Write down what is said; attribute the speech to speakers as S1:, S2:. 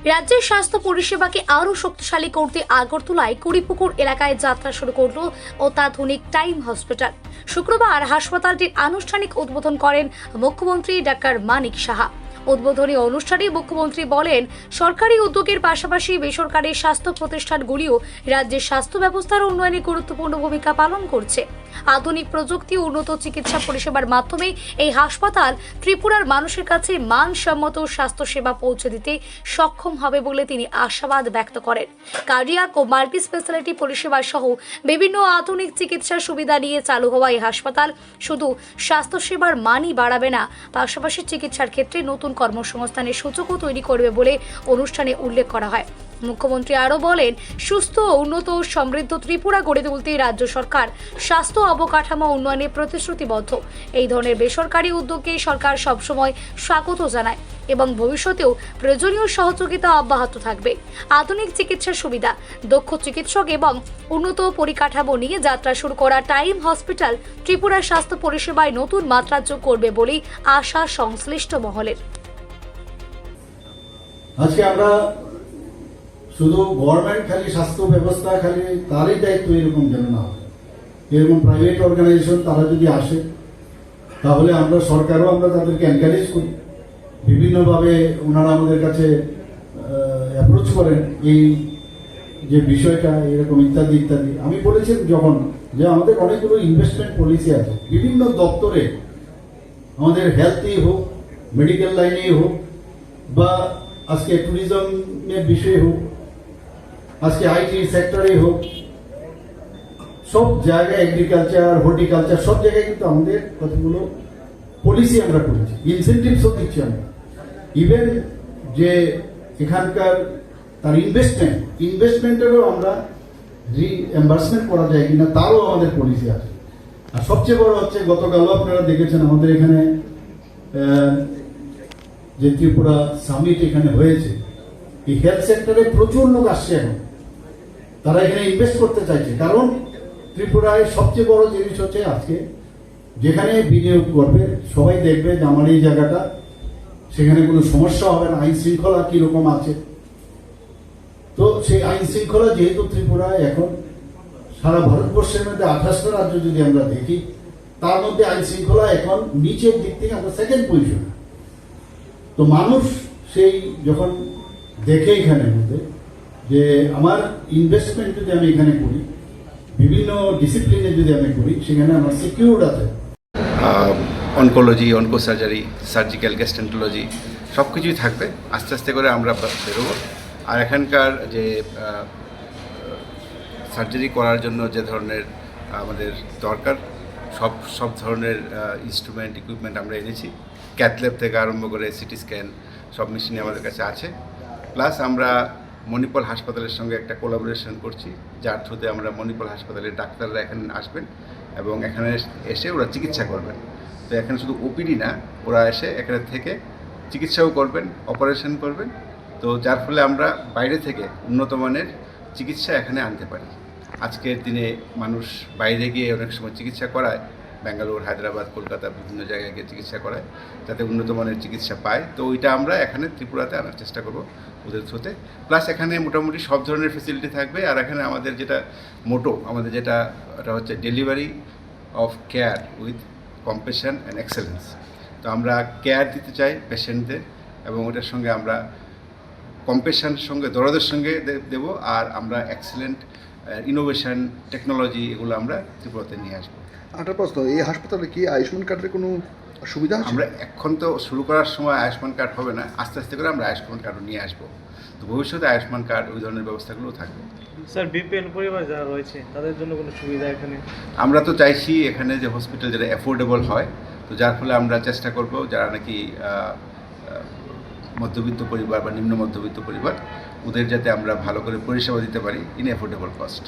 S1: রাজ্যের স্বাস্থ্য পরিষেবাকে আরও শক্তিশালী করতে আগরতলায় কুড়িপুকুর এলাকায় যাত্রা শুরু করল অত্যাধুনিক টাইম হসপিটাল। শুক্রবার হাসপাতালটির আনুষ্ঠানিক উদ্বোধন করেন মুখ্যমন্ত্রী ডাক্তার মানিক সাহা। উদ্বোধনী অনুষ্ঠানে মুখ্যমন্ত্রী বলেন, সরকারি উদ্যোগের পাশাপাশি বেসরকারি স্বাস্থ্য প্রতিষ্ঠানগুলিও রাজ্যের স্বাস্থ্য ব্যবস্থার উন্নয়নে গুরুত্বপূর্ণ ভূমিকা পালন করছে। আধুনিক প্রযুক্তি ও উন্নত চিকিৎসা পরিষেবার মাধ্যমে এই হাসপাতাল ত্রিপুরার মানুষের কাছে মানসম্মত স্বাস্থ্যসেবা পৌঁছে দিতে সক্ষম হবে বলে তিনি আশাবাদ ব্যক্ত করেন। কার্ডিয়াক ও মাল্টি স্পেশালিটি পরিষেবা সহ বিভিন্ন আধুনিক চিকিৎসার সুবিধা নিয়ে চালু হওয়া এই হাসপাতাল শুধু স্বাস্থ্যসেবার মানই বাড়াবে না, পাশাপাশি চিকিৎসার ক্ষেত্রে নতুন কর্মসংস্থানের সুযোগও তৈরি করবে বলে অনুষ্ঠানে উল্লেখ করা হয়। মুখ্যমন্ত্রী আরও বলেন, সুস্থ, উন্নত ও সমৃদ্ধ ত্রিপুরা গড়ে তুলতে রাজ্য সরকার স্বাস্থ্য অবকাঠামো উন্নয়নে প্রতিশ্রুতিবদ্ধ। এই ধরনের বেসরকারি উদ্যোগকে সরকার সবসময় স্বাগত জানায় এবং ভবিষ্যতেও প্রয়োজনীয় সহযোগিতা অব্যাহত থাকবে। আধুনিক চিকিৎসা সুবিধা, দক্ষ চিকিৎসক এবং উন্নত পরিকাঠামো নিয়ে যাত্রা শুরু করা টাইম হসপিটাল ত্রিপুরার স্বাস্থ্য পরিষেবায় নতুন মাত্রা যোগ করবে বলেই আশা সংশ্লিষ্ট মহলের।
S2: আজকে আমরা শুধু গভর্নমেন্ট খালি স্বাস্থ্য ব্যবস্থা খালি তারই দায়িত্ব এরকম যেন না হয়, এরকম প্রাইভেট অর্গানাইজেশন তারা যদি আসে তাহলে আমরা সরকারও আমরা তাদেরকে এনকারেজ করি, বিভিন্নভাবে ওনারা আমাদের কাছে অ্যাপ্রোচ করেন এই যে বিষয়টা এরকম ইত্যাদি ইত্যাদি। আমি বলেছি যখন যে আমাদের অনেকগুলো ইনভেস্টমেন্ট পলিসি আছে বিভিন্ন দপ্তরে, আমাদের হেলথই হোক, মেডিকেল লাইনেই হোক, বা আজকে ট্যুরিজমের বিষয়ে হোক, আজকে আইটি সেক্টরে হোক, সব জায়গায় এগ্রিকালচার, হর্টিকালচার, সব জায়গায় কিন্তু আমাদের কতগুলো পলিসি আমরা করেছি, ইনসেন্টিভসও দিচ্ছি আমরা। ইভেন যে এখানকার তার ইনভেস্টমেন্টেরও আমরা রিএম্বার্সমেন্ট করা যায় কিনা তারও আমাদের পলিসি আছে। আর সবচেয়ে বড় হচ্ছে, গতকালও আপনারা দেখেছেন আমাদের এখানে যে ত্রিপুরা সামিট এখানে হয়েছে, এই হেলথ সেক্টরে প্রচুর লোক আসছে, এখন তারা এখানে ইনভেস্ট করতে চাইছে। কারণ ত্রিপুরায় সবচেয়ে বড় জিনিস হচ্ছে আজকে যেখানে বিনিয়োগ করবে সবাই দেখবে যে আমার এই জায়গাটা, সেখানে কোনো সমস্যা হবে না, আইন শৃঙ্খলা কিরকম আছে। তো সেই আইন শৃঙ্খলা যেহেতু ত্রিপুরায় এখন সারা ভারতবর্ষের মধ্যে 28টা রাজ্য যদি আমরা দেখি, তার মধ্যে আইন শৃঙ্খলা এখন নিচের দিক থেকে আমরা সেকেন্ড পজিশনে। তো মানুষ সেই যখন দেখে এখানের মধ্যে যে আমার ইনভেস্টমেন্ট যদি আমি এখানে করি, বিভিন্ন ডিসিপ্লিনে যদি আমি করি, সেখানে আমার সিকিউর আছে।
S3: অনকোলজি, অনকোসার্জারি, সার্জিক্যাল গ্যাস্ট্রেন্টোলজি সব কিছুই থাকবে। আস্তে আস্তে করে আমরা বেরোবো। আর এখানকার যে সার্জারি করার জন্য যে ধরনের আমাদের দরকার, সব ধরনের ইনস্ট্রুমেন্ট, ইকুইপমেন্ট আমরা এনেছি। ক্যাথল্যাব থেকে আরম্ভ করে সিটি স্ক্যান সব মেশিনই আমাদের কাছে আছে। প্লাস আমরা মণিপাল হাসপাতালের সঙ্গে একটা কোলাবোরেশন করছি, যার থ্রুতে আমরা মণিপাল হাসপাতালের ডাক্তাররা এখানে আসবেন এবং এখানে এসে ওরা চিকিৎসা করবেন। তো এখানে শুধু ওপিডি না, ওরা এসে এখানে থেকে চিকিৎসাও করবেন, অপারেশন করবেন। তো যার ফলে আমরা বাইরে থেকে উন্নত মানের চিকিৎসা এখানে আনতে পারি। আজকের দিনে মানুষ বাইরে গিয়ে অনেক সময় চিকিৎসা করায়, ব্যাঙ্গালোর, হায়দ্রাবাদ, কলকাতা, বিভিন্ন জায়গায় গিয়ে চিকিৎসা করায়, যাতে উন্নত মানের চিকিৎসা পায়। তো ওইটা আমরা এখানে ত্রিপুরাতে আনার চেষ্টা করব ওদের থ্রুতে। প্লাস এখানে মোটামুটি সব ধরনের ফেসিলিটি থাকবে। আর এখানে আমাদের যেটা আমাদের যেটা হচ্ছে delivery of care with compassion and excellence. তো আমরা কেয়ার দিতে চাই পেশেন্টদের, এবং ওটার সঙ্গে আমরা কম্প্যাশনের সঙ্গে, দরদের সঙ্গে দেব। আর আমরা এক্সেলেন্ট ইনোভেশন, টেকনোলজি এগুলো আমরা ত্রিপুরাতে নিয়ে আসবো।
S4: একটা প্রশ্ন, এই হাসপাতালে কি আয়ুষ্মান কার্ডের কোনো সুবিধা আছে?
S3: আমরা এখন তো শুরু করার সময় আয়ুষ্মান কার্ড হবে না, আস্তে আস্তে করে আমরা আয়ুষ্মান কার্ডও নিয়ে আসবো। তো ভবিষ্যতে আয়ুষ্মান কার্ড ওই ধরনের ব্যবস্থাগুলো থাকবে।
S5: স্যার, বিপিএল পরিবার যারা রয়েছে তাদের জন্য কোনো সুবিধা এখানে?
S3: আমরা তো চাইছি এখানে যে হসপিটাল যেটা অ্যাফোর্ডেবল হয়, তো যার ফলে আমরা চেষ্টা করব যারা নাকি মধ্যবিত্ত পরিবার বা নিম্ন মধ্যবিত্ত পরিবার, ওদের যাতে আমরা ভালো করে পরিষেবা দিতে পারি ইন অ্যাফোর্ডেবল কস্ট।